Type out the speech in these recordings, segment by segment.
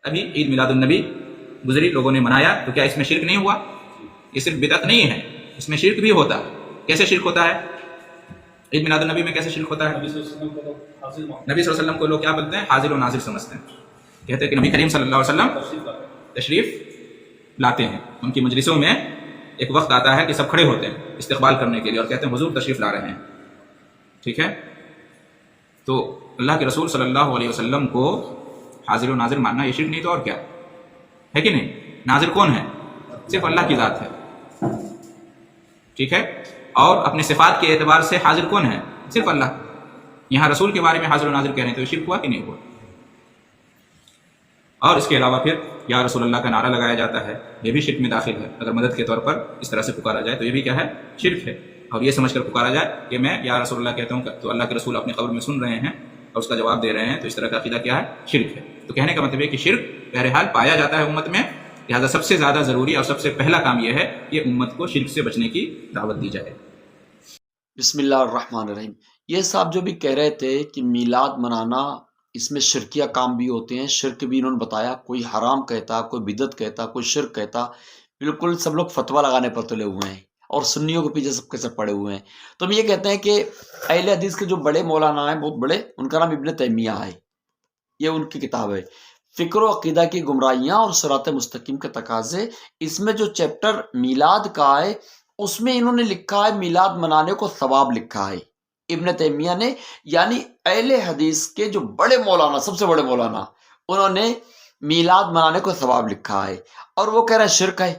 ابھی عید میلاد النبی گزری، لوگوں نے منایا، تو کیا اس میں شرک نہیں ہوا؟ یہ صرف بدعت نہیں ہے، اس میں شرک بھی ہوتا ہے۔ کیسے شرک ہوتا ہے؟ عید میلاد النبی میں کیسے شرک ہوتا ہے؟ نبی صلی اللہ علیہ وسلم کو لوگ کیا بولتے ہیں؟ حاضر و ناظر سمجھتے ہیں، کہتے ہیں کہ نبی کریم صلی اللہ علیہ وسلم تشریف لاتے ہیں، ان کی مجلسوں میں ایک وقت آتا ہے کہ سب کھڑے ہوتے ہیں استقبال کرنے کے لیے اور کہتے ہیں حضور تشریف لا رہے ہیں، ٹھیک ہے؟ تو اللہ کے رسول صلی اللہ علیہ وسلم کو حاضر و ناظر ماننا یہ شرک نہیں تو اور کیا ہے کہ نہیں؟ ناظر کون ہے؟ صرف اللہ کی ذات ہے، ٹھیک ہے؟ اور اپنے صفات کے اعتبار سے حاضر کون ہے؟ صرف اللہ۔ یہاں رسول کے بارے میں حاضر و ناظر کہہ رہے ہیں تو یہ شرک ہوا کہ نہیں ہوا؟ اور اس کے علاوہ پھر یا رسول اللہ کا نعرہ لگایا جاتا ہے، یہ بھی شرک میں داخل ہے۔ اگر مدد کے طور پر اس طرح سے پکارا جائے تو یہ بھی کیا ہے؟ شرک ہے۔ اور یہ سمجھ کر پکارا جائے کہ میں یا رسول اللہ کہتا ہوں تو اللہ کے رسول اپنی قبر میں سن رہے ہیں اور اس کا جواب دے رہے ہیں، تو اس طرح کا عقیدہ کیا ہے؟ شرک ہے۔ تو کہنے کا مطلب ہے کہ شرک بہرحال پایا جاتا ہے امت میں، لہٰذا سب سے زیادہ ضروری اور سب سے پہلا کام یہ ہے کہ امت کو شرک سے بچنے کی دعوت دی جائے۔ بسم اللہ الرحمن الرحیم۔ یہ صاحب جو بھی کہہ رہے تھے کہ میلاد منانا اس میں شرکیہ کام بھی ہوتے ہیں، شرک بھی انہوں نے بتایا، کوئی حرام کہتا، کوئی بدعت کہتا، کوئی شرک کہتا، بالکل سب لوگ فتویٰ لگانے پر تلے ہوئے ہیں اور سنیوں کے پیچھے سب کے سب پڑے ہوئے ہیں۔ تو ہم یہ کہتے ہیں کہ اہل حدیث کے جو بڑے مولانا ہیں، بہت بڑے، ان کا نام ابن تیمیہ ہے، یہ ان کی کتاب ہے فکر و عقیدہ کی گمراہیاں اور صراط مستقیم کے تقاضے۔ اس میں جو چیپٹر میلاد کا ہے اس میں انہوں نے لکھا ہے میلاد منانے کو ثواب لکھا ہے ابن تیمیہ نے، یعنی اہل حدیث کے جو بڑے مولانا، سب سے بڑے مولانا، انہوں نے میلاد منانے کو ثواب لکھا ہے، اور وہ کہہ رہے ہیں شرک ہے،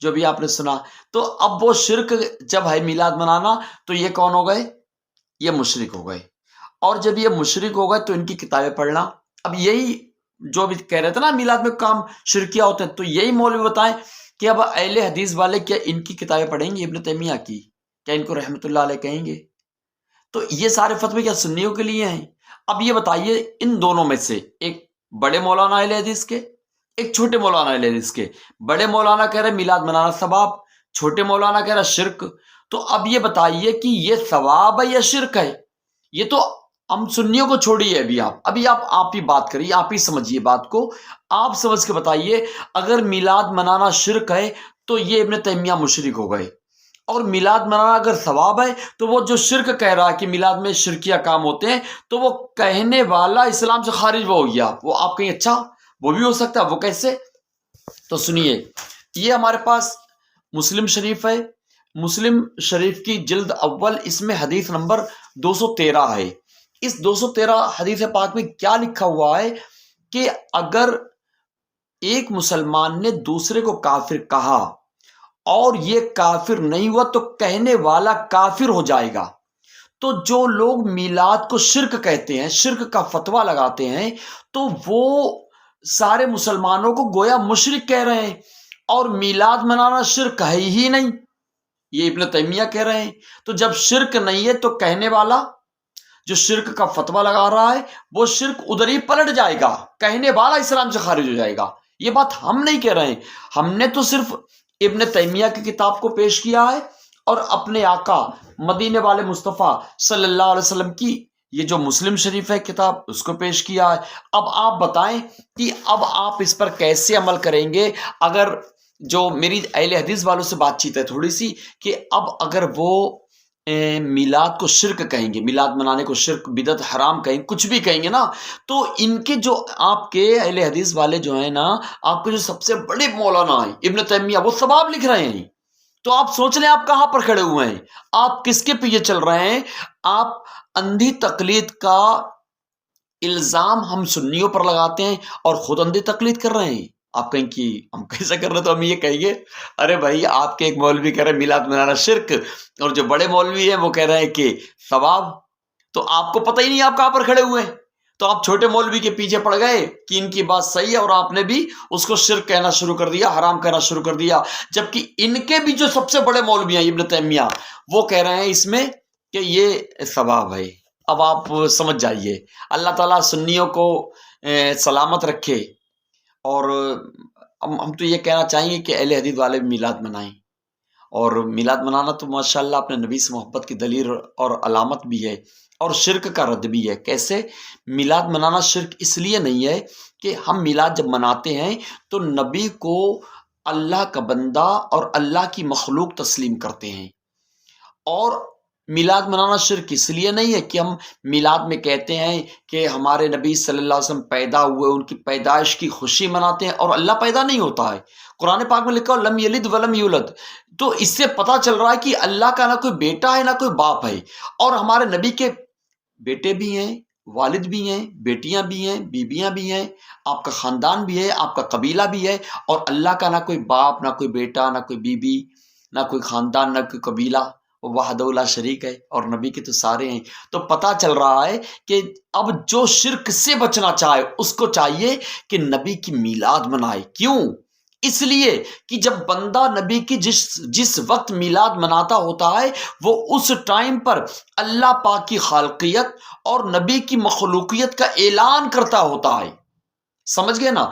جو بھی آپ نے سنا۔ تو اب وہ شرک جب ہے میلاد منانا تو یہ کون ہو گئے؟ یہ مشرک ہو گئے، اور جب یہ مشرک ہو گئے تو ان کی کتابیں پڑھنا۔ اب یہی جو بھی کہہ رہے تھے نا میلاد میں کام شرکیہ ہوتے ہیں، تو یہی مولوی بتائیں کہ اب اہل حدیث والے کیا ان کی کتابیں پڑھیں گے ابن تیمیہ کی؟ کیا ان کو رحمت اللہ علیہ کہیں گے؟ تو یہ سارے فتوے کیا سنیوں کے لیے ہیں؟ اب یہ بتائیے ان دونوں میں سے ایک بڑے مولانا اہل حدیث کے، ایک چھوٹے مولانا اہل حدیث کے۔ بڑے مولانا کہہ رہے میلاد منانا ثواب، چھوٹے مولانا کہہ رہا شرک۔ تو اب یہ بتائیے کہ یہ ثواب ہے یا شرک ہے؟ یہ تو ہم سنیوں کو چھوڑیے، ابھی آپ ہی بات کریے، آپ ہی سمجھیے بات کو، آپ سمجھ کے بتائیے۔ اگر میلاد منانا شرک ہے تو یہ ابن تیمیہ مشرک ہو گئے، اور میلاد منانا اگر ثواب ہے تو وہ جو شرک کہہ رہا ہے کہ میلاد میں شرکیہ کام ہوتے ہیں، تو وہ کہنے والا اسلام سے خارج ہو گیا۔ وہ آپ کہیں اچھا وہ بھی ہو سکتا ہے، وہ کیسے؟ تو سنیے، یہ ہمارے پاس مسلم شریف ہے، مسلم شریف کی جلد اول، اس میں حدیث نمبر 213 ہے۔ اس 213 حدیث پاک میں کیا لکھا ہوا ہے کہ اگر ایک مسلمان نے دوسرے کو کافر کہا اور یہ کافر نہیں ہوا تو کہنے والا کافر ہو جائے گا۔ تو جو لوگ میلاد کو شرک کہتے ہیں، شرک کا فتویٰ لگاتے ہیں، تو وہ سارے مسلمانوں کو گویا مشرک کہہ رہے ہیں، اور میلاد منانا شرک ہے ہی نہیں، یہ ابن تیمیہ کہہ رہے ہیں۔ تو جب شرک نہیں ہے تو کہنے والا جو شرک کا فتویٰ لگا رہا ہے وہ شرک ادھر ہی پلٹ جائے گا، کہنے والا اسلام سے خارج ہو جائے گا۔ یہ بات ہم نہیں کہہ رہے ہیں، ہم نے تو صرف ابن تیمیہ کی کتاب کو پیش کیا ہے اور اپنے آقا مدینے والے مصطفیٰ صلی اللہ علیہ وسلم کی یہ جو مسلم شریف ہے کتاب، اس کو پیش کیا ہے۔ اب آپ بتائیں کہ اب آپ اس پر کیسے عمل کریں گے؟ اگر جو میری اہل حدیث والوں سے بات چیت ہے تھوڑی سی، کہ اب اگر وہ میلاد کو شرک کہیں گے، میلاد منانے کو شرک، بدعت، حرام کہیں، کچھ بھی کہیں گے نا، تو ان کے جو آپ کے اہل حدیث والے جو ہیں نا، آپ کے جو سب سے بڑے مولانا ہیں ابن تیمیہ، وہ ثواب لکھ رہے ہیں۔ تو آپ سوچ لیں آپ کہاں پر کھڑے ہوئے ہیں، آپ کس کے پیچھے چل رہے ہیں؟ آپ اندھی تقلید کا الزام ہم سنیوں پر لگاتے ہیں اور خود اندھی تقلید کر رہے ہیں۔ آپ کہیں کہ ہم کیسا کر رہے ہیں، تو ہم یہ کہیں گے ارے بھائی آپ کے ایک مولوی کہہ رہے ہیں میلاد منانا شرک، اور جو بڑے مولوی ہیں وہ کہہ رہے ہیں کہ ثواب، تو آپ کو پتہ ہی نہیں آپ کہاں پر کھڑے ہوئے ہیں۔ تو آپ چھوٹے مولوی کے پیچھے پڑ گئے کہ ان کی بات صحیح ہے، اور آپ نے بھی اس کو شرک کہنا شروع کر دیا، حرام کہنا شروع کر دیا، جبکہ ان کے بھی جو سب سے بڑے مولوی ہیں ابن تیمیہ، وہ کہہ رہے ہیں اس میں کہ یہ ثواب ہے۔ اب آپ سمجھ جائیے، اللہ تعالیٰ سنیوں کو سلامت رکھے، اور ہم تو یہ کہنا چاہیں گے کہ اہل حدیث والے بھی میلاد منائیں، اور میلاد منانا تو ماشاءاللہ اپنے نبی سے محبت کی دلیل اور علامت بھی ہے، اور شرک کا رد بھی ہے۔ کیسے؟ میلاد منانا شرک اس لیے نہیں ہے کہ ہم میلاد جب مناتے ہیں تو نبی کو اللہ کا بندہ اور اللہ کی مخلوق تسلیم کرتے ہیں، اور میلاد منانا شرک اس لیے نہیں ہے کہ ہم میلاد میں کہتے ہیں کہ ہمارے نبی صلی اللہ علیہ وسلم پیدا ہوئے، ان کی پیدائش کی خوشی مناتے ہیں، اور اللہ پیدا نہیں ہوتا ہے۔ قرآن پاک میں لکھا لم یلد ولم یولد، تو اس سے پتہ چل رہا ہے کہ اللہ کا نہ کوئی بیٹا ہے نہ کوئی باپ ہے، اور ہمارے نبی کے بیٹے بھی ہیں، والد بھی ہیں، بیٹیاں بھی ہیں، بیویاں بھی ہیں، آپ کا خاندان بھی ہے، آپ کا قبیلہ بھی ہے، اور اللہ کا نہ کوئی باپ، نہ کوئی بیٹا، نہ کوئی بیوی، نہ کوئی خاندان، نہ کوئی قبیلہ، وحدہ لا شریک ہے، اور نبی کے تو سارے ہیں۔ تو پتہ چل رہا ہے کہ اب جو شرک سے بچنا چاہے اس کو چاہیے کہ نبی کی میلاد منائے۔ کیوں؟ اس لیے کہ جب بندہ نبی کی جس وقت میلاد مناتا ہوتا ہے وہ اس ٹائم پر اللہ پاک کی خالقیت اور نبی کی مخلوقیت کا اعلان کرتا ہوتا ہے۔ سمجھ گئے نا؟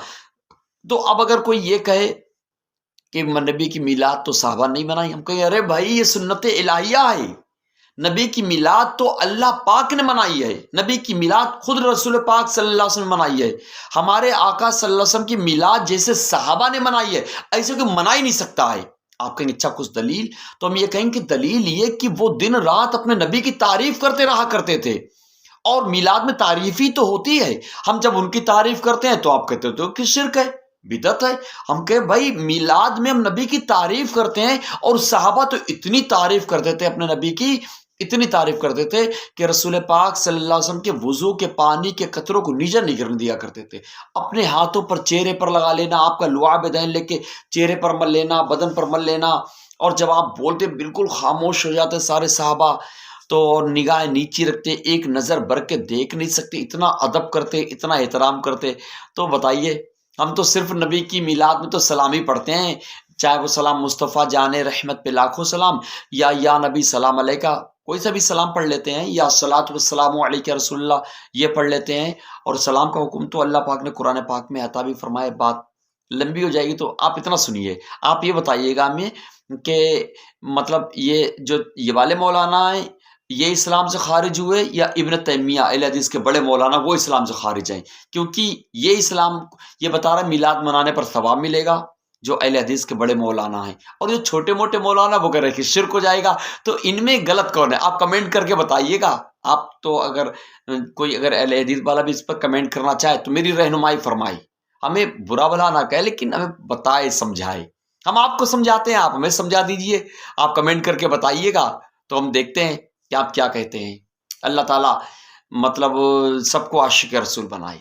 تو اب اگر کوئی یہ کہے کہ نبی کی میلاد تو صحابہ نہیں منائی، ہم کہیں ارے بھائی یہ سنت الہیہ ہے، نبی کی میلاد تو اللہ پاک نے منائی ہے، نبی کی میلاد خود رسول پاک صلی اللہ علیہ وسلم نے منائی ہے، ہمارے آقا صلی اللہ علیہ وسلم کی میلاد جیسے صحابہ نے منائی ہے ایسے کوئی منا ہی نہیں سکتا ہے۔ آپ کہیں اچھا کچھ دلیل؟ تو ہم یہ کہیں کہ دلیل یہ کہ وہ دن رات اپنے نبی کی تعریف کرتے رہا کرتے تھے، اور میلاد میں تعریف ہی تو ہوتی ہے۔ ہم جب ان کی تعریف کرتے ہیں تو آپ کہتے ہو کہ شرک ہے، بدعت ہے۔ ہم کہ بھائی میلاد میں ہم نبی کی تعریف کرتے ہیں، اور صحابہ تو اتنی تعریف کرتے تھے اپنے نبی کی، اتنی تعریف کرتے تھے کہ رسول پاک صلی اللہ علیہ وسلم کے وضو کے پانی کے قطروں کو نیچے نہیں گرنے دیا کرتے تھے، اپنے ہاتھوں پر چہرے پر لگا لینا، آپ کا لعاب دین لے کے چہرے پر مل لینا، بدن پر مل لینا، اور جب آپ بولتے بالکل خاموش ہو جاتے سارے صحابہ، تو نگاہیں نیچی رکھتے، ایک نظر بھر کے دیکھ نہیں سکتے، اتنا ادب کرتے، اتنا احترام کرتے۔ تو بتائیے، ہم تو صرف نبی کی میلاد میں تو سلام ہی پڑھتے ہیں، چاہے وہ سلام مصطفیٰ جان رحمت پہ لاکھوں سلام، یا نبی سلام علیکہ، کوئی سا بھی سلام پڑھ لیتے ہیں، یا الصلاۃ والسلام علیک رسول اللہ یہ پڑھ لیتے ہیں۔ اور سلام کا حکم تو اللہ پاک نے قرآن پاک میں عطا بھی فرمائے۔ بات لمبی ہو جائے گی تو آپ اتنا سنیے، آپ یہ بتائیے گا ہمیں کہ مطلب یہ والے مولانا ہیں یہ اسلام سے خارج ہوئے، یا ابن تیمیہ اہل حدیث کے بڑے مولانا وہ اسلام سے خارج ہیں؟ کیونکہ یہ اسلام یہ بتا رہا ہے میلاد منانے پر ثواب ملے گا جو اہل حدیث کے بڑے مولانا ہیں، اور جو چھوٹے موٹے مولانا وہ کہہ رہے ہیں کہ شرک ہو جائے گا۔ تو ان میں غلط کون ہے؟ آپ کمنٹ کر کے بتائیے گا۔ آپ تو اگر اہل حدیث والا بھی اس پر کمنٹ کرنا چاہے تو میری رہنمائی فرمائی، ہمیں برا بھلا نہ کہے لیکن ہمیں بتائے، سمجھائے۔ ہم آپ کو سمجھاتے ہیں، آپ ہمیں سمجھا دیجئے، آپ کمنٹ کر کے بتائیے گا تو ہم دیکھتے ہیں کہ آپ کیا کہتے ہیں۔ اللہ تعالیٰ مطلب سب کو عاشق رسول بنائے۔